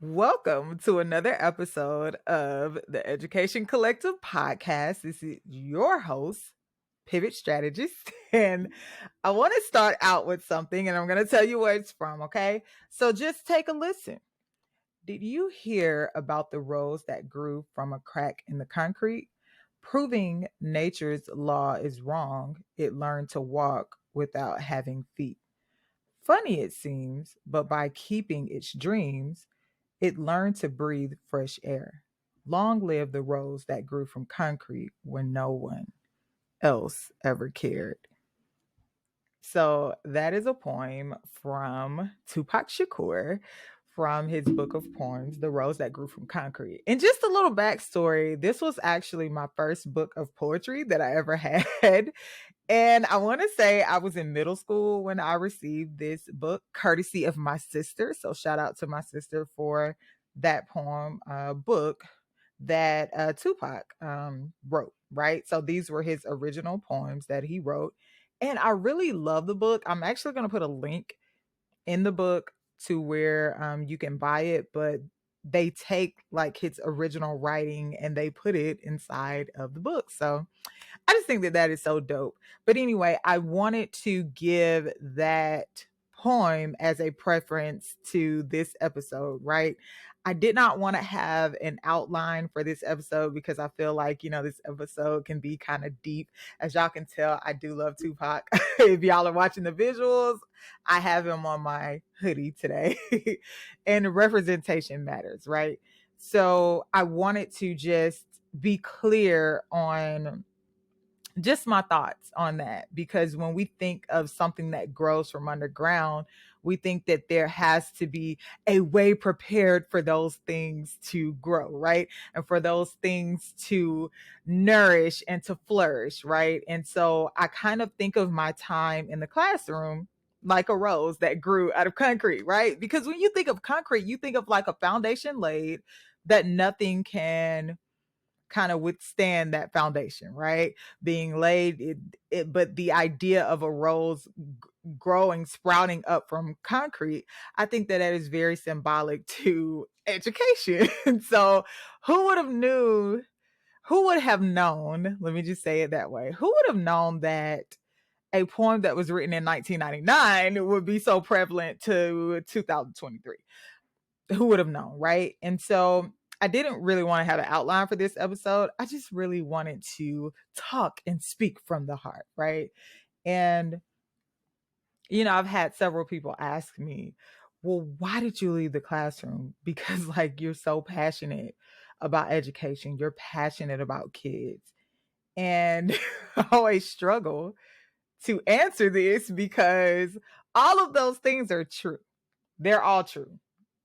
Welcome to another episode of the Education Collective podcast. This is your host, Pivot Strategist, and I want to start out with something, and I'm going to tell you where it's from, okay? So just take a listen. Did you hear about the rose that grew from a crack in the concrete? Proving nature's law is wrong, it learned to walk without having feet. Funny it seems, but by keeping its dreams, it learned to breathe fresh air. Long live the rose that grew from concrete when no one else ever cared. So that is a poem from Tupac Shakur from his book of poems, The Rose That Grew from Concrete. And just a little backstory, this was actually my first book of poetry that I ever had. And I want to say I was in middle school when I received this book, courtesy of my sister. So shout out to my sister for that poem book that Tupac wrote, right? So these were his original poems that he wrote. And I really love the book. I'm actually going to put a link in the book to where you can buy it, but they take like his original writing and they put it inside of the book. So I just think that that is so dope. But anyway, I wanted to give that poem as a preference to this episode, right? I did not want to have an outline for this episode because I feel like, this episode can be kind of deep. As y'all can tell, I do love Tupac. If y'all are watching the visuals, I have him on my hoodie today. And representation matters, right? So I wanted to just be clear on just my thoughts on that, because when we think of something that grows from underground, we think that there has to be a way prepared for those things to grow, right? And for those things to nourish and to flourish, right? And so I kind of think of my time in the classroom like a rose that grew out of concrete, right? Because when you think of concrete, you think of like a foundation laid that nothing can kind of withstand that foundation, right? Being laid, but the idea of a rose growing, sprouting up from concrete, I think that that is very symbolic to education. And so, who would have knew? Who would have known? Let me just say it that way. Who would have known that a poem that was written in 1999 would be so prevalent to 2023? Who would have known, right? And so I didn't really want to have an outline for this episode. I just really wanted to talk and speak from the heart, right? And, I've had several people ask me, well, why did you leave the classroom? Because, like, you're so passionate about education, you're passionate about kids. And I always struggle to answer this because all of those things are true. They're all true.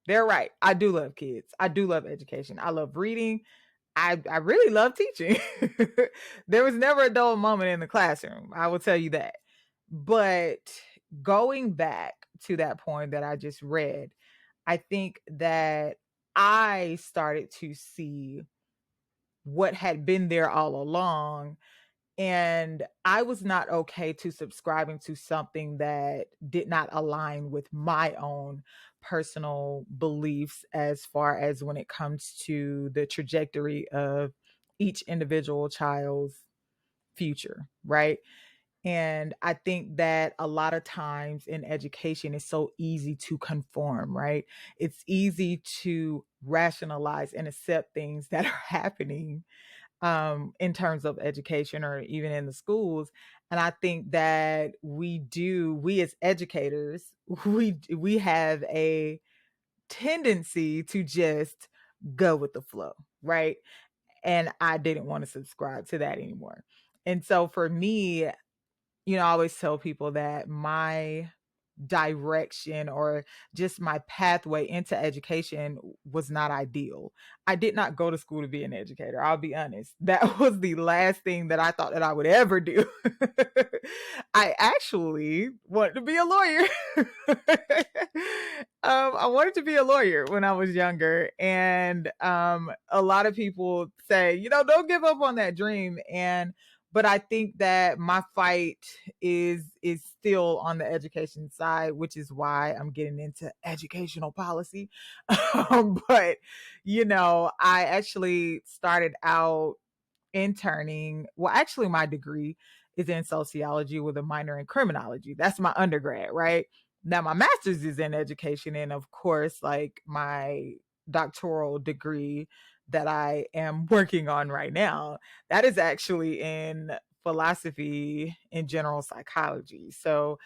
They're right. I do love kids. I do love education. I love reading. I really love teaching. There was never a dull moment in the classroom. I will tell you that. But going back to that point that I just read, I think that I started to see what had been there all along, and I was not okay to subscribing to something that did not align with my own personal beliefs as far as when it comes to the trajectory of each individual child's future, right? And I think that a lot of times in education, it's so easy to conform, right? It's easy to rationalize and accept things that are happening in terms of education or even in the schools. And I think that we as educators, we have a tendency to just go with the flow, right? And I didn't want to subscribe to that anymore. And so for me, I always tell people that my direction or just my pathway into education was not ideal. I did not go to school to be an educator. I'll be honest. That was the last thing that I thought that I would ever do. I actually wanted to be a lawyer. I wanted to be a lawyer when I was younger. And a lot of people say, don't give up on that dream. And But I think that my fight is still on the education side, which is why I'm getting into educational policy. But I actually started out interning. Well, actually, my degree is in sociology with a minor in criminology. That's my undergrad, right? Now, my master's is in education. And of course, like my doctoral degree that I am working on right now, that is actually in philosophy and general psychology. So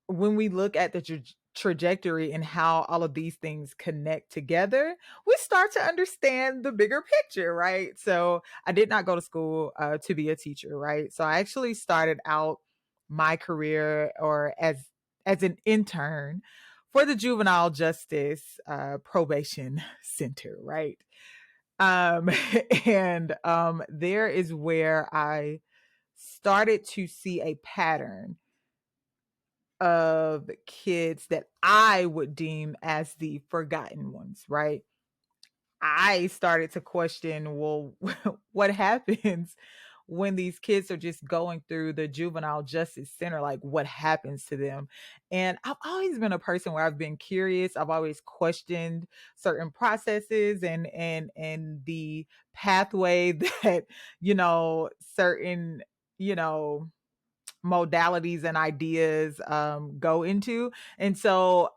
when we look at the trajectory and how all of these things connect together, we start to understand the bigger picture, right? So I did not go to school to be a teacher, right? So I actually started out my career or as an intern for the juvenile justice probation center, right? Um, and there is where I started to see a pattern of kids that I would deem as the forgotten ones, right? I started to question, well, what happens when these kids are just going through the juvenile justice center? Like, what happens to them? And I've always been a person where I've been curious. I've always questioned certain processes and the pathway that certain you know modalities and ideas go into. And so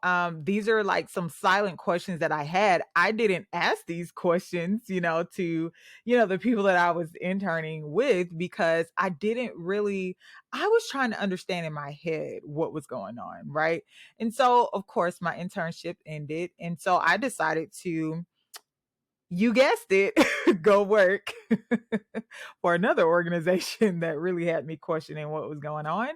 these are like some silent questions that I had. I didn't ask these questions, to, the people that I was interning with because I didn't really, I was trying to understand in my head what was going on. Right. And so, of course, my internship ended. And so I decided to, you guessed it, go work for another organization that really had me questioning what was going on.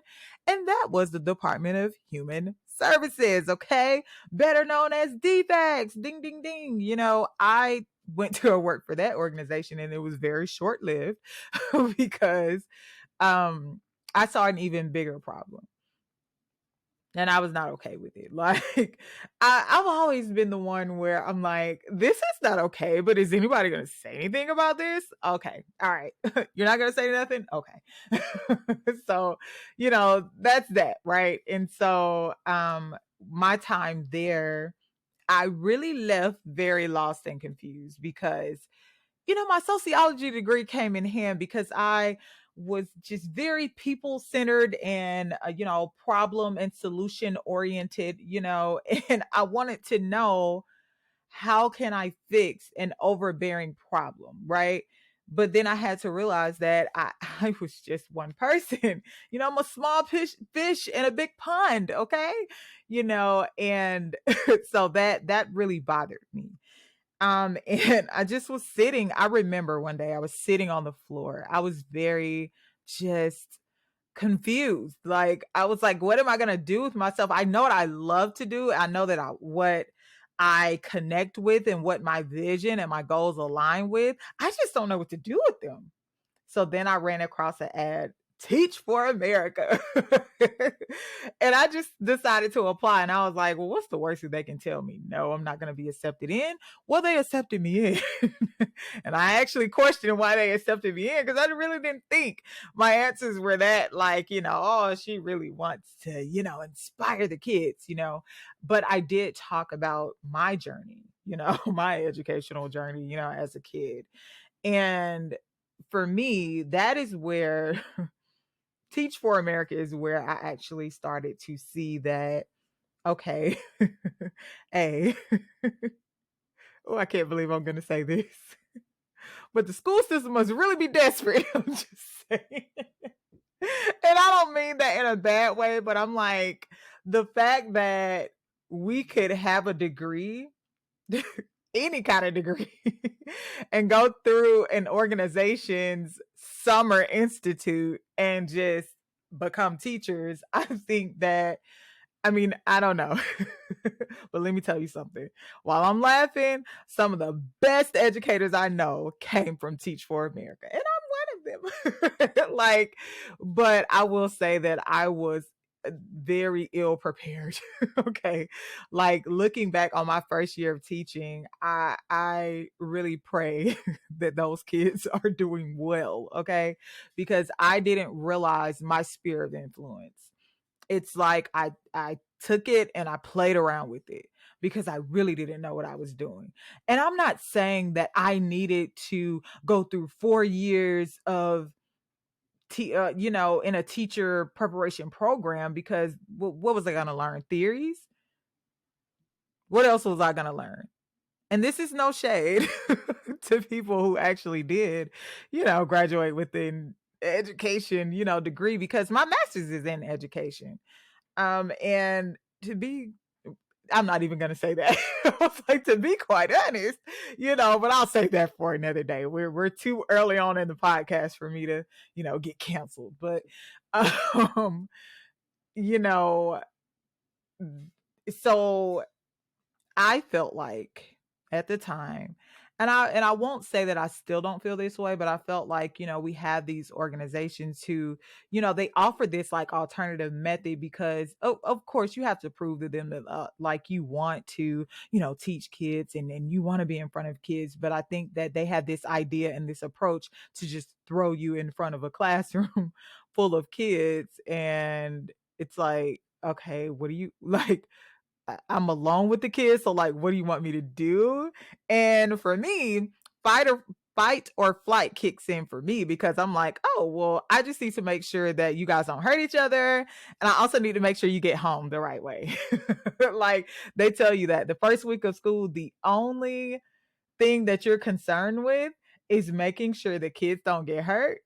And that was the Department of Human Services, okay? Better known as DFACS. Ding, ding, ding. I went to work for that organization and it was very short lived because um, I saw an even bigger problem and I was not okay with it. Like, I've always been the one where I'm like, this is not okay, but is anybody going to say anything about this? Okay. All right. You're not going to say nothing? Okay. So, that's that. Right. And so, my time there, I really left very lost and confused because my sociology degree came in hand because I was just very people centered and, problem and solution oriented, and I wanted to know how can I fix an overbearing problem, right? But then I had to realize that I was just one person. I'm a small fish in a big pond, okay? And so that really bothered me. And I just was sitting. I remember one day I was sitting on the floor. I was very just confused. Like I was like, what am I gonna do with myself? I know what I love to do. I know that what I connect with and what my vision and my goals align with. I just don't know what to do with them. So then I ran across an ad, Teach for America. And I just decided to apply. And I was like, well, what's the worst that they can tell me? No, I'm not going to be accepted in. Well, they accepted me in. And I actually questioned why they accepted me in because I really didn't think my answers were that, like, oh, she really wants to, inspire the kids, But I did talk about my journey, my educational journey, as a kid. And for me, that is where Teach for America is where I actually started to see that, okay, A, oh, I can't believe I'm going to say this, but the school system must really be desperate. I'm just saying. And I don't mean that in a bad way, but I'm like, the fact that we could have a degree any kind of degree and go through an organization's summer institute and just become teachers. I think that, I mean, I don't know. But let me tell you something. While I'm laughing, some of the best educators I know came from Teach for America. And I'm one of them. Like, but I will say that I was very ill prepared. Okay. Like looking back on my first year of teaching, I really pray that those kids are doing well, okay? Because I didn't realize my sphere of influence. It's like I took it and I played around with it because I really didn't know what I was doing. And I'm not saying that I needed to go through 4 years of in a teacher preparation program because what was I going to learn? Theories? What else was I going to learn? And this is no shade to people who actually did, graduate within education, degree because my master's is in education. And to be I'm not even gonna say that. I was like, to be quite honest, but I'll save that for another day. We're too early on in the podcast for me to, get canceled. But um, you know, so I felt like at the time, and I won't say that I still don't feel this way, but I felt like, we have these organizations who, they offer this like alternative method because of course you have to prove to them that like you want to, teach kids and you want to be in front of kids. But I think that they have this idea and this approach to just throw you in front of a classroom full of kids. And it's like, okay, what do you like? I'm alone with the kids, so like, what do you want me to do? And for me, fight or fight or flight kicks in for me because I'm like, oh well, I just need to make sure that you guys don't hurt each other, and I also need to make sure you get home the right way. Like they tell you that the first week of school, the only thing that you're concerned with is making sure the kids don't get hurt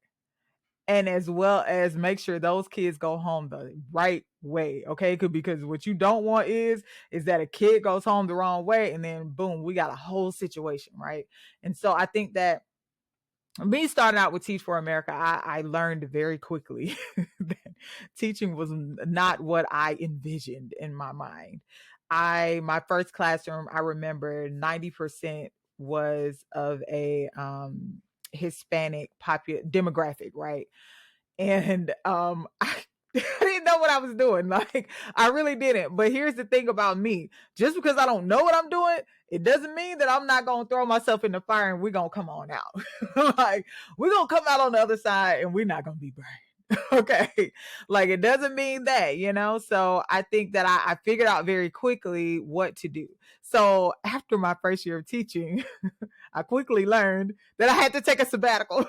and as well as make sure those kids go home the right way, okay? Because what you don't want is that a kid goes home the wrong way and then boom, we got a whole situation, right? And so I think that me starting out with Teach for America, I learned very quickly that teaching was not what I envisioned in my mind. My first classroom, I remember 90% was of a Hispanic demographic, right? And I didn't know what I was doing. Like I really didn't. But here's the thing about me. Just because I don't know what I'm doing, it doesn't mean that I'm not gonna throw myself in the fire and we're gonna come on out. Like we're gonna come out on the other side and we're not gonna be burned. Okay. Like it doesn't mean that, So I think that I figured out very quickly what to do. So after my first year of teaching, I quickly learned that I had to take a sabbatical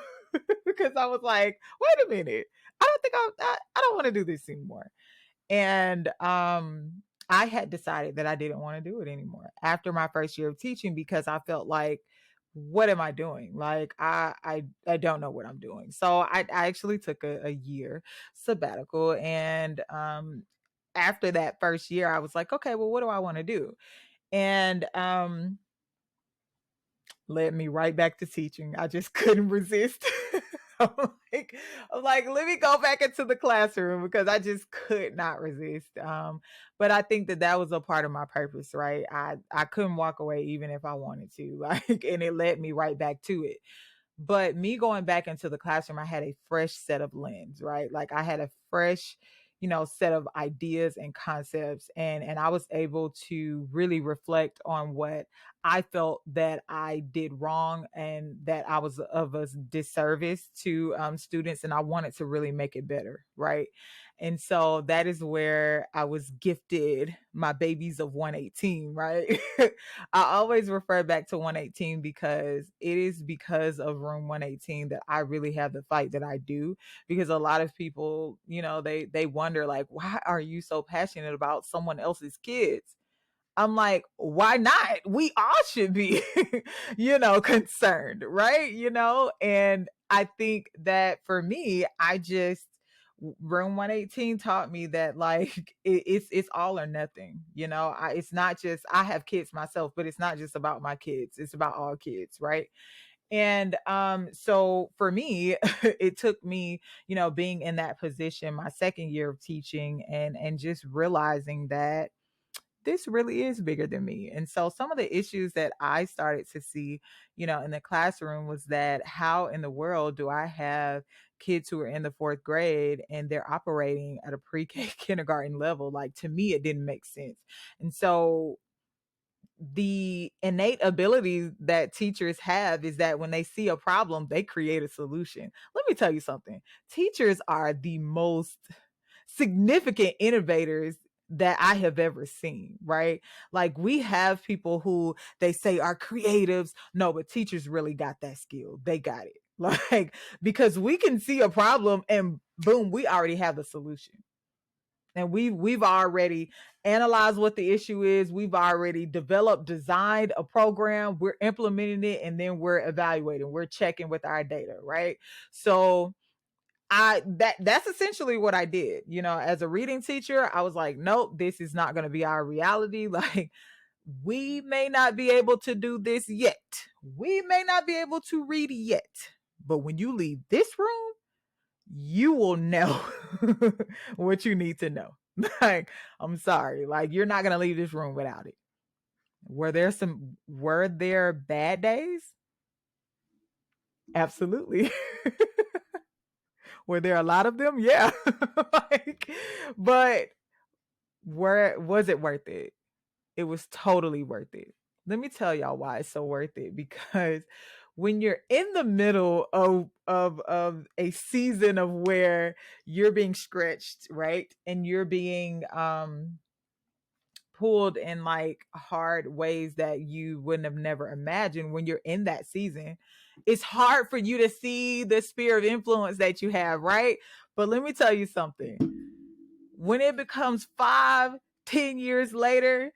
because I was like, wait a minute, I don't think I don't want to do this anymore. And I had decided that I didn't want to do it anymore after my first year of teaching because I felt like, what am I doing? Like I don't know what I'm doing. So I actually took a year sabbatical, and after that first year, I was like, okay, well, what do I want to do? And led me right back to teaching. I just couldn't resist. I'm like, I'm like, let me go back into the classroom because I just could not resist. But I think that that was a part of my purpose, right? I couldn't walk away even if I wanted to, like, and it led me right back to it. But me going back into the classroom, I had a fresh set of lens, right? Like I had a fresh, set of ideas and concepts, and I was able to really reflect on what I felt that I did wrong and that I was of a disservice to students, and I wanted to really make it better, right? And so that is where I was gifted my babies of 118, right? I always refer back to 118 because it is because of room 118 that I really have the fight that I do. Because a lot of people, they wonder like, why are you so passionate about someone else's kids? I'm like, why not? We all should be, concerned, right? And I think that for me, I just room 118 taught me that like it's all or nothing. It's not just I have kids myself, but it's not just about my kids. It's about all kids, right? And so for me, it took me, being in that position my second year of teaching and just realizing that this really is bigger than me. And so some of the issues that I started to see, in the classroom was that how in the world do I have, kids who are in the fourth grade and they're operating at a pre-K kindergarten level. Like, to me, it didn't make sense. And so the innate abilities that teachers have is that when they see a problem, they create a solution. Let me tell you something. Teachers are the most significant innovators that I have ever seen, right? Like, we have people who they say are creatives. No, but teachers really got that skill. They got it. Like, because we can see a problem and boom, we already have the solution. And we've already analyzed what the issue is. We've already developed, designed a program. We're implementing it, and then we're evaluating. We're checking with our data, right? So that's essentially what I did. You know, as a reading teacher, I was like, nope, this is not going to be our reality. Like, we may not be able to do this yet. We may not be able to read yet. But when you leave this room, you will know what you need to know. Like, I'm sorry. Like, you're not going to leave this room without it. Were there bad days? Absolutely. Were there a lot of them? Yeah. Like, but was it worth it? It was totally worth it. Let me tell y'all why it's so worth it. Because when you're in the middle of a season of where you're being stretched, right? And you're being pulled in like hard ways that you wouldn't have never imagined. When you're in that season, it's hard for you to see the sphere of influence that you have, right? But let me tell you something. When it becomes 5-10 years later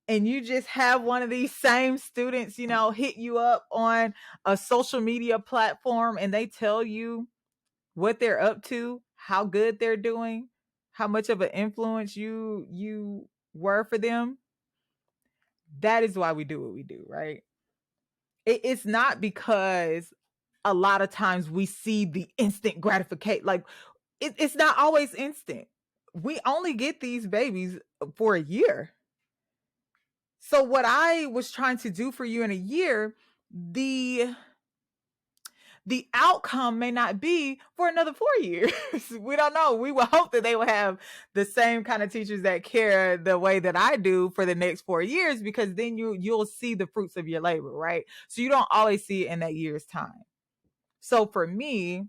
and you just have one of these same students, you know, hit you up on a social media platform and they tell you what they're up to, how good they're doing, how much of an influence you were for them, that is why we do what we do, right? It's not because a lot of times we see the instant gratification. Like, it's not always instant. We only get these babies for a year. So what I was trying to do for you in a year, the outcome may not be for another 4 years. We don't know. We will hope that they will have the same kind of teachers that care the way that I do for the next 4 years, because then you'll see the fruits of your labor, right? So you don't always see it in that year's time. So for me,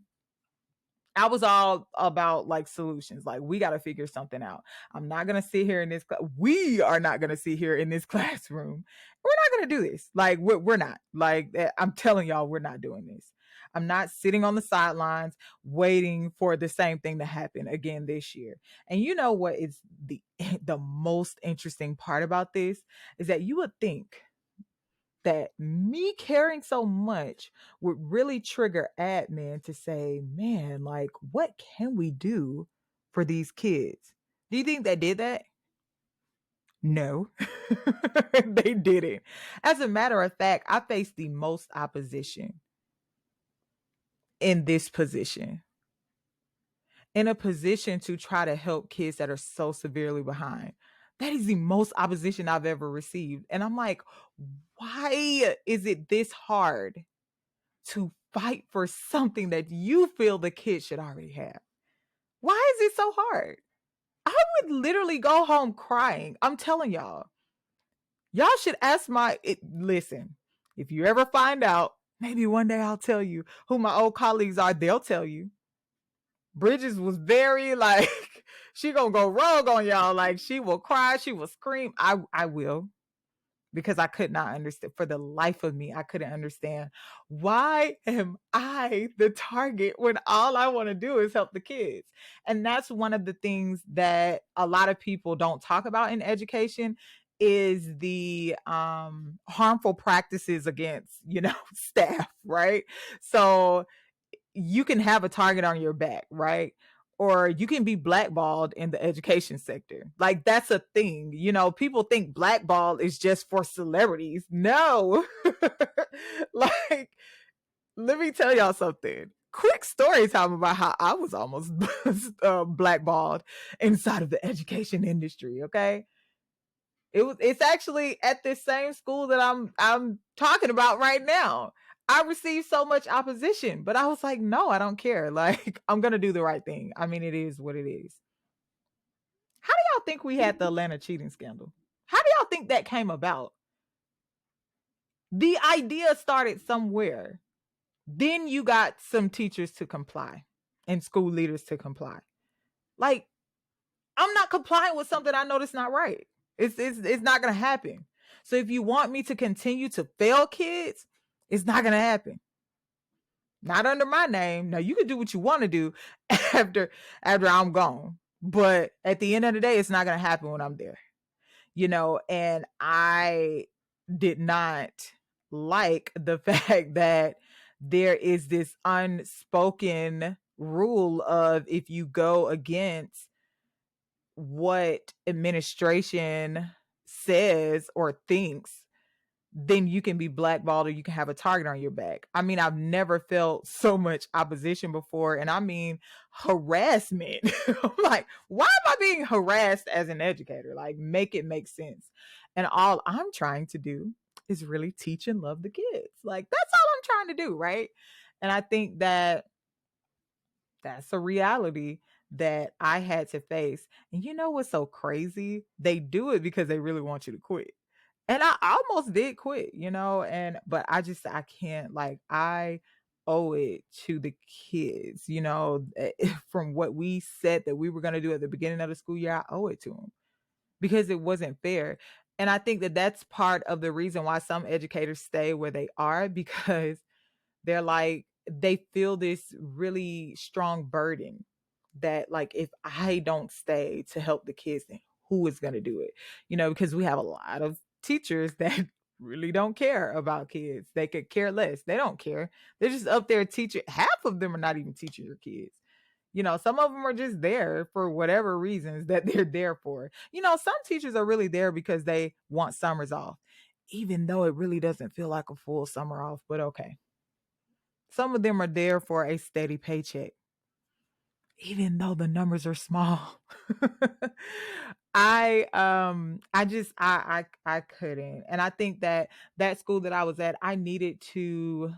I was all about like solutions. Like, we got to figure something out. I'm not going to sit here in this, we are not going to sit here in this classroom. We're not going to do this. Like, we're not. Like, I'm telling y'all, we're not doing this. I'm not sitting on the sidelines waiting for the same thing to happen again this year. And you know what is the most interesting part about this is that you would think that me caring so much would really trigger admin to say, man, like, what can we do for these kids? Do you think they did that? No, they didn't. As a matter of fact, I faced the most opposition in this position, in a position to try to help kids that are so severely behind. That is the most opposition I've ever received. And I'm like, why is it this hard to fight for something that you feel the kid should already have? Why is it so hard? I would literally go home crying. I'm telling y'all. Y'all should ask listen, if you ever find out, maybe one day I'll tell you who my old colleagues are, they'll tell you. Bridges was very like, she gonna go rogue on y'all. Like, she will cry, she will scream. I will. Because I could not understand, for the life of me, I couldn't understand, why am I the target when all I want to do is help the kids? And that's one of the things that a lot of people don't talk about in education, is the harmful practices against, staff, right? So you can have a target on your back, right? Or you can be blackballed in the education sector. Like, that's a thing. People think blackball is just for celebrities. No. Like, let me tell y'all something. Quick story time about how I was almost blackballed inside of the education industry, okay? It's actually at this same school that I'm talking about right now. I received so much opposition, but I was like, no, I don't care. Like, I'm going to do the right thing. I mean, it is what it is. How do y'all think we had the Atlanta cheating scandal? How do y'all think that came about? The idea started somewhere. Then you got some teachers to comply and school leaders to comply. Like, I'm not complying with something I know that's not right. It's not gonna happen. So if you want me to continue to fail kids, it's not gonna happen. Not under my name. Now you can do what you want to do after I'm gone. But at the end of the day, it's not gonna happen when I'm there. And I did not like the fact that there is this unspoken rule of if you go against what administration says or thinks, then you can be blackballed or you can have a target on your back. I mean, I've never felt so much opposition before. And I mean, harassment. I'm like, why am I being harassed as an educator? Like, make it make sense. And all I'm trying to do is really teach and love the kids. Like, that's all I'm trying to do. Right. And I think that that's a reality that I had to face. And you know what's so crazy? They do it because they really want you to quit. And I almost did quit, but I can't, like, I owe it to the kids, from what we said that we were going to do at the beginning of the school year. I owe it to them because it wasn't fair. And I think that that's part of the reason why some educators stay where they are, because they're like, they feel this really strong burden that, like, if I don't stay to help the kids, then who is going to do it? Because we have a lot of teachers that really don't care about kids. They could care less. They don't care. They're just up there teaching. Half of them are not even teaching your kids. Some of them are just there for whatever reasons that they're there for. Some teachers are really there because they want summers off, even though it really doesn't feel like a full summer off, but okay. Some of them are there for a steady paycheck, even though the numbers are small. I couldn't. And I think that school that I was at, I needed to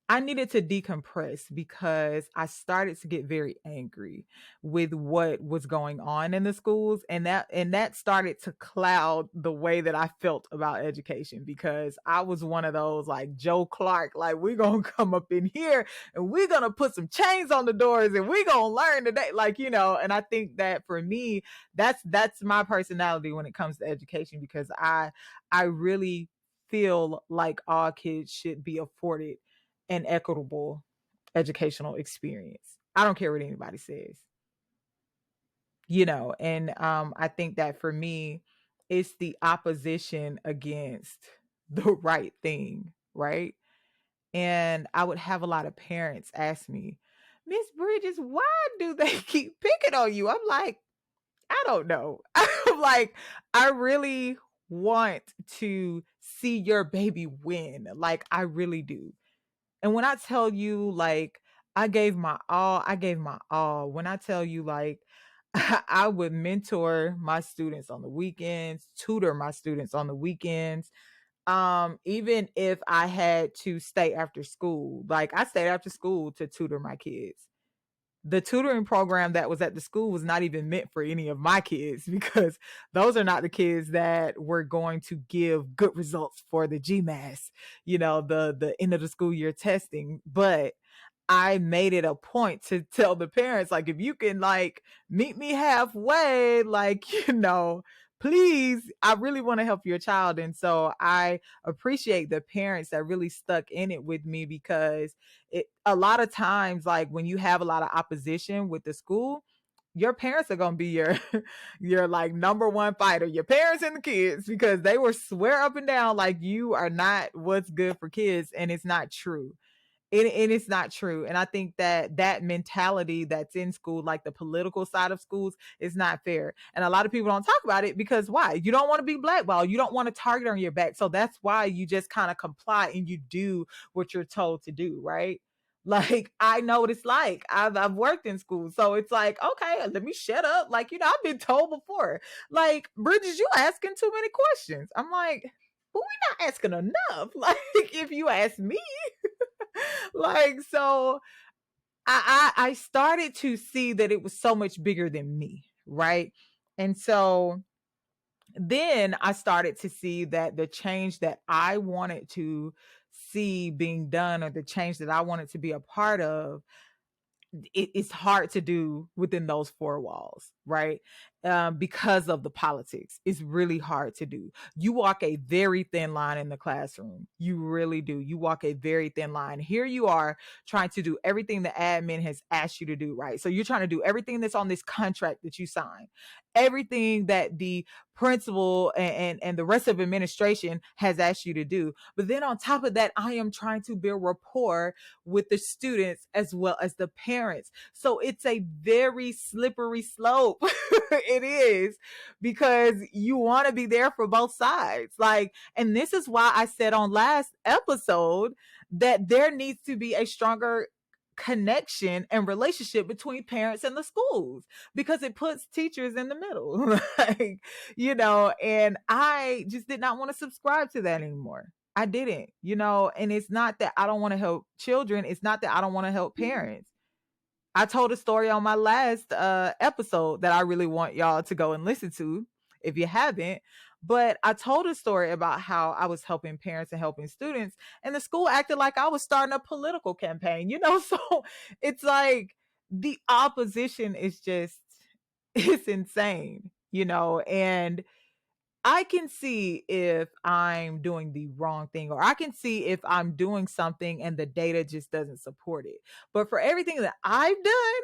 decompress because I started to get very angry with what was going on in the schools, and that started to cloud the way that I felt about education, because I was one of those, like, Joe Clark, like, we're going to come up in here and we're going to put some chains on the doors and we're going to learn today, and I think that for me, that's my personality when it comes to education, because I really feel like all kids should be afforded an equitable educational experience. I don't care what anybody says, and I think that for me, it's the opposition against the right thing, right? And I would have a lot of parents ask me, Miss Bridges, why do they keep picking on you? I'm like, I don't know. I'm like, I really want to see your baby win. Like, I really do. And when I tell you, like, I gave my all, I gave my all. When I tell you, like, I would mentor my students on the weekends, tutor my students on the weekends. Even if I had to stay after school, like, I stayed after school to tutor my kids. The tutoring program that was at the school was not even meant for any of my kids, because those are not the kids that were going to give good results for the GMAS, the end of the school year testing. But I made it a point to tell the parents, like, if you can, like, meet me halfway, like, please, I really want to help your child. And so I appreciate the parents that really stuck in it with me, because a lot of times, like, when you have a lot of opposition with the school, your parents are going to be your your, like, number one fighter, your parents and the kids, because they will swear up and down like you are not what's good for kids, and it's not true. And it's not true. And I think that mentality that's in school, like the political side of schools, is not fair. And a lot of people don't talk about it because why? You don't want to be blackballed. You don't want a target on your back. So that's why you just kind of comply and you do what you're told to do, right? Like, I know what it's like. I've worked in school. So it's like, okay, let me shut up. Like, I've been told before, like, Bridges, you asking too many questions. I'm like, but we're not asking enough. Like, if you ask me, like, so I started to see that it was so much bigger than me, right? And so then I started to see that the change that I wanted to see being done, or the change that I wanted to be a part of, it's hard to do within those four walls, right? Because of the politics, it's really hard to do. You walk a very thin line in the classroom. You really do. You walk a very thin line. Here you are trying to do everything the admin has asked you to do, right? So you're trying to do everything that's on this contract that you sign, everything that the principal and the rest of administration has asked you to do. But then on top of that, I am trying to build rapport with the students as well as the parents. So it's a very slippery slope. It is, because you want to be there for both sides. Like, and this is why I said on last episode that there needs to be a stronger connection and relationship between parents and the schools, because it puts teachers in the middle. Like, and I just did not want to subscribe to that anymore. I didn't, and it's not that I don't want to help children. It's not that I don't want to help parents. I told a story on my last episode that I really want y'all to go and listen to if you haven't. But I told a story about how I was helping parents and helping students, and the school acted like I was starting a political campaign, So it's like the opposition is just, it's insane, and I can see if I'm doing the wrong thing, or I can see if I'm doing something and the data just doesn't support it. But for everything that I've done,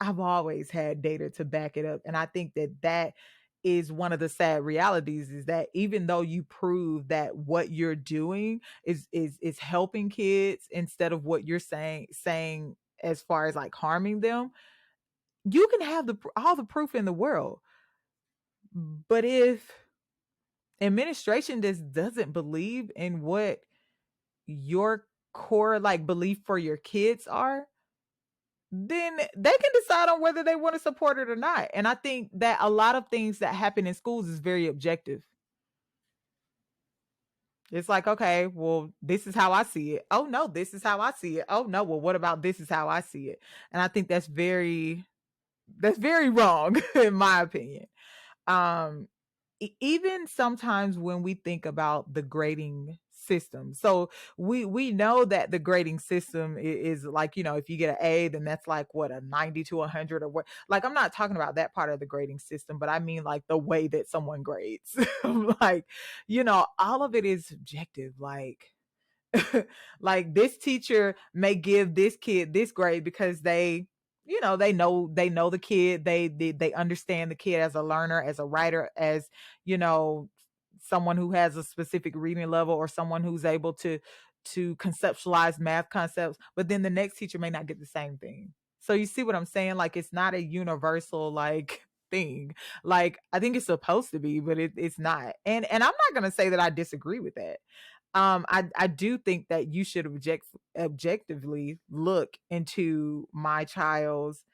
I've always had data to back it up. And I think that that is one of the sad realities, is that even though you prove that what you're doing is helping kids instead of what you're saying as far as like harming them, you can have all the proof in the world. But if administration just doesn't believe in what your core like belief for your kids are, then they can decide on whether they want to support it or not. And I think that a lot of things that happen in schools is very objective. It's like, okay, well, this is how I see it. Oh no, this is how I see it. Oh no, well, what about this is how I see it? And I think that's very wrong in my opinion. Um Even sometimes when we think about the grading system, so we know that the grading system is like, if you get an A, then that's like what, a 90 to 100, or what. Like, I'm not talking about that part of the grading system, but I mean like the way that someone grades. Like, all of it is subjective. Like, like, this teacher may give this kid this grade because they know the kid, they understand the kid as a learner, as a writer, as you know someone who has a specific reading level, or someone who's able to conceptualize math concepts. But then the next teacher may not get the same thing. So you see what I'm saying? Like, it's not a universal like thing. Like, I think it's supposed to be, but it's not. And I'm not going to say that I disagree with that. I do think that you should objectively look into my child's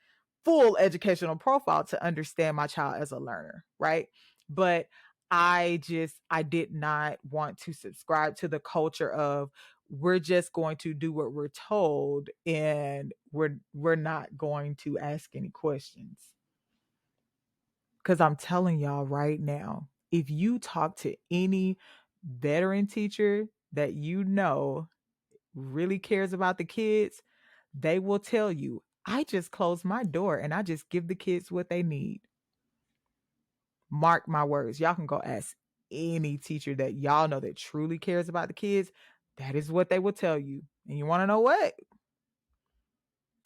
full educational profile to understand my child as a learner, right? But I did not want to subscribe to the culture of, we're just going to do what we're told, and we're not going to ask any questions. Because I'm telling y'all right now, if you talk to any veteran teacher that really cares about the kids, they will tell you, I just close my door and I just give the kids what they need. Mark my words. Y'all can go ask any teacher that y'all know that truly cares about the kids. That is what they will tell you. And you want to know what?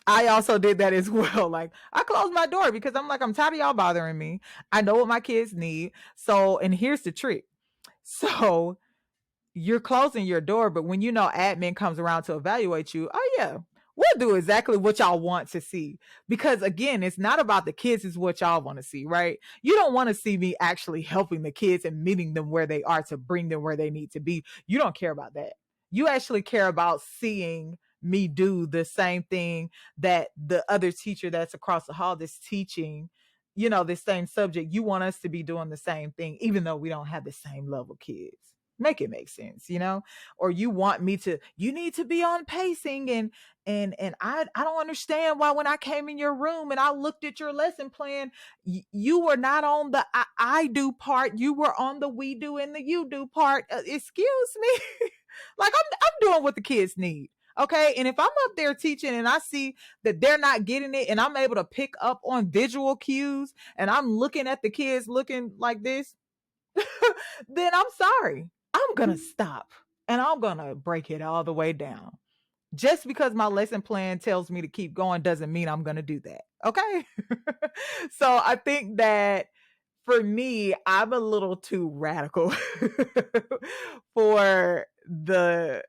I also did that as well. Like, I closed my door because I'm like, I'm tired of y'all bothering me. I know what my kids need. So, and here's the trick. So, you're closing your door, but when admin comes around to evaluate you, oh yeah, we'll do exactly what y'all want to see. Because again, it's not about the kids, it's what y'all want to see, right? You don't want to see me actually helping the kids and meeting them where they are to bring them where they need to be. You don't care about that. You actually care about seeing me do the same thing that the other teacher that's across the hall that's teaching, this same subject. You want us to be doing the same thing, even though we don't have the same level kids. Make it make sense, or you want me to, you need to be on pacing, and I don't understand why when I came in your room and I looked at your lesson plan, you were not on the I do part, you were on the we do and the you do part. Excuse me. Like, I'm doing what the kids need. Okay. And if I'm up there teaching and I see that they're not getting it, and I'm able to pick up on visual cues, and I'm looking at the kids looking like this, then I'm sorry. I'm going to stop and I'm going to break it all the way down. Just because my lesson plan tells me to keep going doesn't mean I'm going to do that. Okay. So I think that for me, I'm a little too radical for the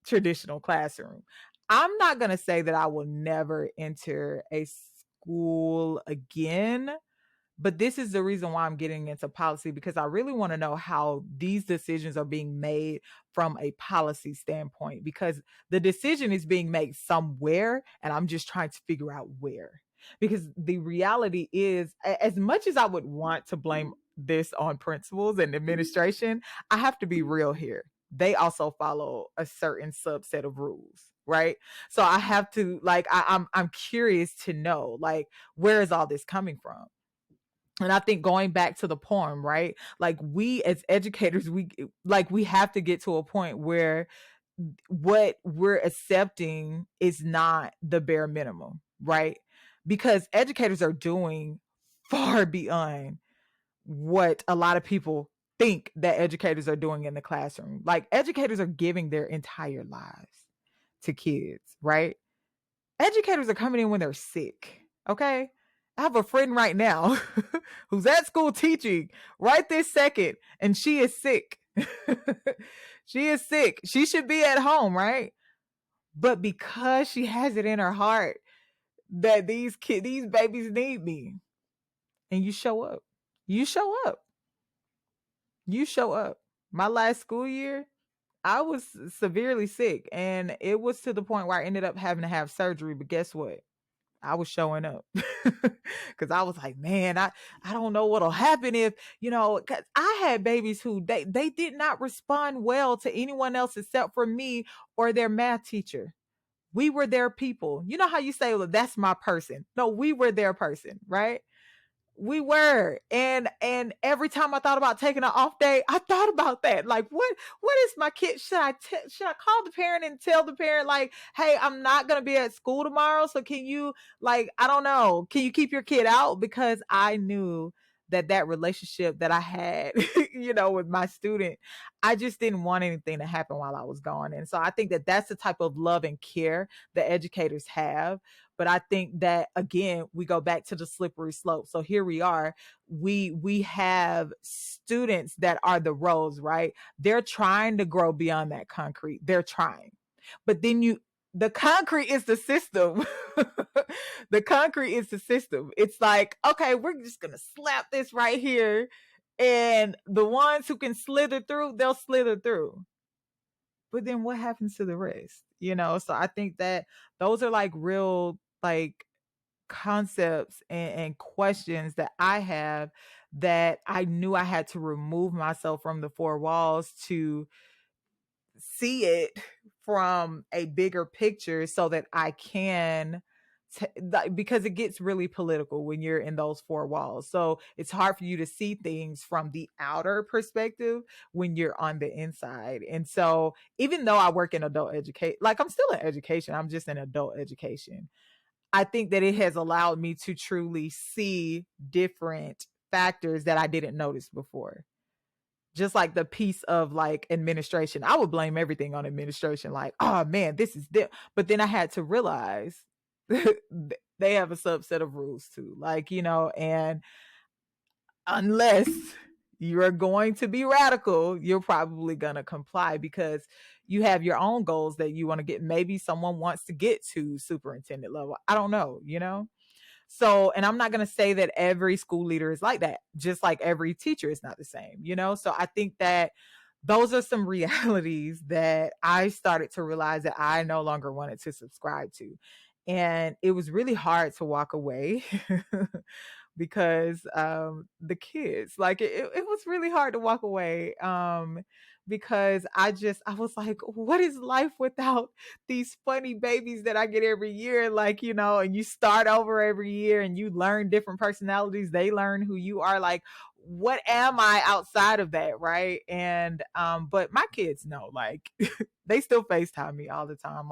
traditional classroom. I'm not going to say that I will never enter a school again, but this is the reason why I'm getting into policy, because I really want to know how these decisions are being made from a policy standpoint, because the decision is being made somewhere and I'm just trying to figure out where. Because the reality is, as much as I would want to blame this on principals and administration, I have to be real here. They also follow a certain subset of rules, right? So I have to, like, I'm curious to know, like, where is all this coming from? And I think going back to the poem, right? Like, we as educators, we have to get to a point where what we're accepting is not the bare minimum, right? Because educators are doing far beyond what a lot of people think that educators are doing in the classroom. Like, educators are giving their entire lives to kids, right? Educators are coming in when they're sick. Okay. I have a friend right now who's at school teaching right this second, and she is sick. She is sick. She should be at home, right? But because she has it in her heart that these babies need me, and you show up. You show up. You show up. My last school year, I was severely sick, and it was to the point where I ended up having to have surgery. But guess what? I was showing up because I was like, man, I don't know what'll happen if, cause I had babies who they did not respond well to anyone else except for me or their math teacher. We were their people. You know how you say, well, that's my person. No, we were their person, right? We were. And every time I thought about taking an off day, I thought about that. Like, what is my kid? Should I call the parent and tell the parent, like, hey, I'm not gonna be at school tomorrow, so can you, like, I don't know, can you keep your kid out? Because I knew that relationship that I had, with my student, I just didn't want anything to happen while I was gone. And so I think that that's the type of love and care that educators have. But I think that, again, we go back to the slippery slope. So here we are. We have students that are the roles, right? They're trying to grow beyond that concrete. They're trying. But then the concrete is the system. The concrete is the system. It's like, okay, we're just going to slap this right here. And the ones who can slither through, they'll slither through. But then what happens to the rest? So I think that those are like real, like, concepts and questions that I have, that I knew I had to remove myself from the four walls to see it from a bigger picture, so that I can because it gets really political when you're in those four walls. So it's hard for you to see things from the outer perspective when you're on the inside. And so even though I work in adult education, like, I'm still in education, I'm just in adult education. I think that it has allowed me to truly see different factors that I didn't notice before. Just like the piece of, like, administration, I would blame everything on administration. Like, oh man, this is them. But then I had to realize they have a subset of rules too. Like, and unless you're going to be radical, you're probably going to comply because you have your own goals that you want to get. Maybe someone wants to get to superintendent level. I don't know, So, and I'm not going to say that every school leader is like that, just like every teacher is not the same, So I think that those are some realities that I started to realize that I no longer wanted to subscribe to. And it was really hard to walk away because the kids, like, it was really hard to walk away. because I was like, what is life without these funny babies that I get every year? Like, and you start over every year and you learn different personalities. They learn who you are. Like, what am I outside of that? Right. And, but my kids know, like, they still FaceTime me all the time.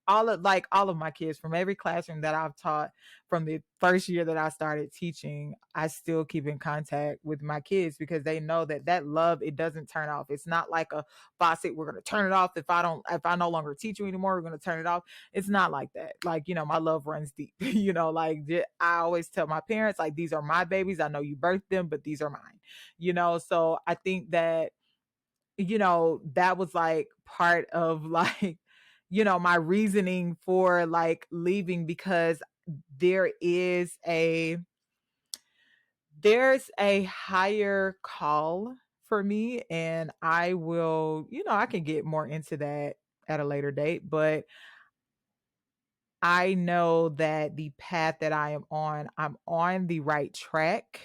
All of my kids from every classroom that I've taught from the first year that I started teaching, I still keep in contact with my kids because they know that love, it doesn't turn off. It's not like a faucet. We're going to turn it off. If I no longer teach you anymore, we're going to turn it off. It's not like that. Like, my love runs deep, like I always tell my parents, like, these are my babies. I know you birthed them, but these are mine, So I think that, that was like part of like, my reasoning for like leaving, because there is a there's a higher call for me, and I will, I can get more into that at a later date, but I know that the path that I'm on the right track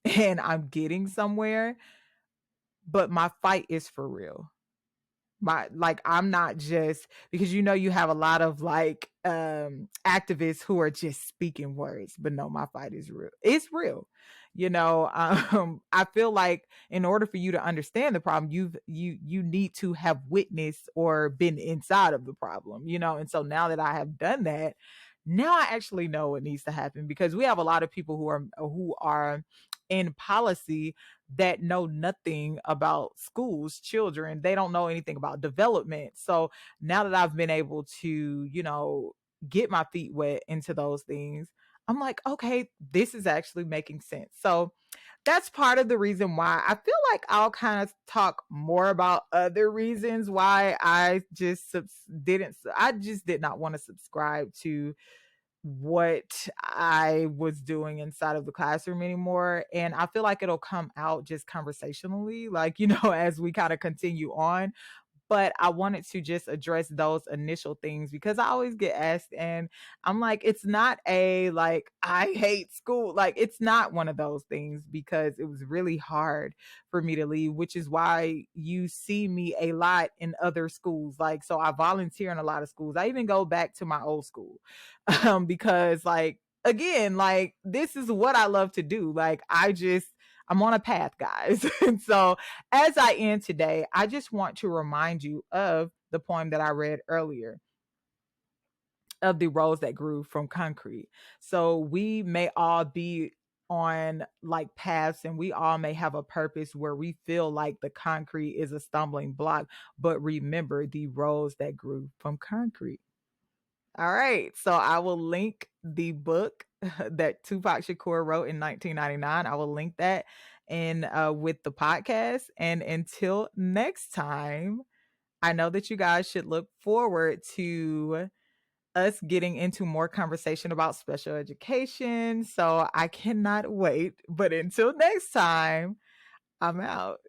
and I'm getting somewhere, but my fight is for real. I'm not just, because you have a lot of like activists who are just speaking words, but no, my fight is real. It's real. I feel like in order for you to understand the problem, you need to have witnessed or been inside of the problem, and so now that I have done that, now I actually know what needs to happen, because we have a lot of people who are in policy that know nothing about schools, children. They don't know anything about development. So now that I've been able to, get my feet wet into those things, I'm like, okay, this is actually making sense. So that's part of the reason why I feel like I'll kind of talk more about other reasons why I just did not want to subscribe to what I was doing inside of the classroom anymore. And I feel like it'll come out just conversationally, like, as we kind of continue on, but I wanted to just address those initial things because I always get asked, and I'm like, it's not a like I hate school. Like, it's not one of those things, because it was really hard for me to leave, which is why you see me a lot in other schools. Like, so I volunteer in a lot of schools. I even go back to my old school because, like, again, like, this is what I love to do. Like, I'm on a path, guys. And so as I end today, I just want to remind you of the poem that I read earlier, of the rose that grew from concrete. So we may all be on like paths, and we all may have a purpose where we feel like the concrete is a stumbling block, but remember the rose that grew from concrete. All right. So I will link the book that Tupac Shakur wrote in 1999. I will link that in with the podcast. And until next time, I know that you guys should look forward to us getting into more conversation about special education. So I cannot wait. But until next time, I'm out.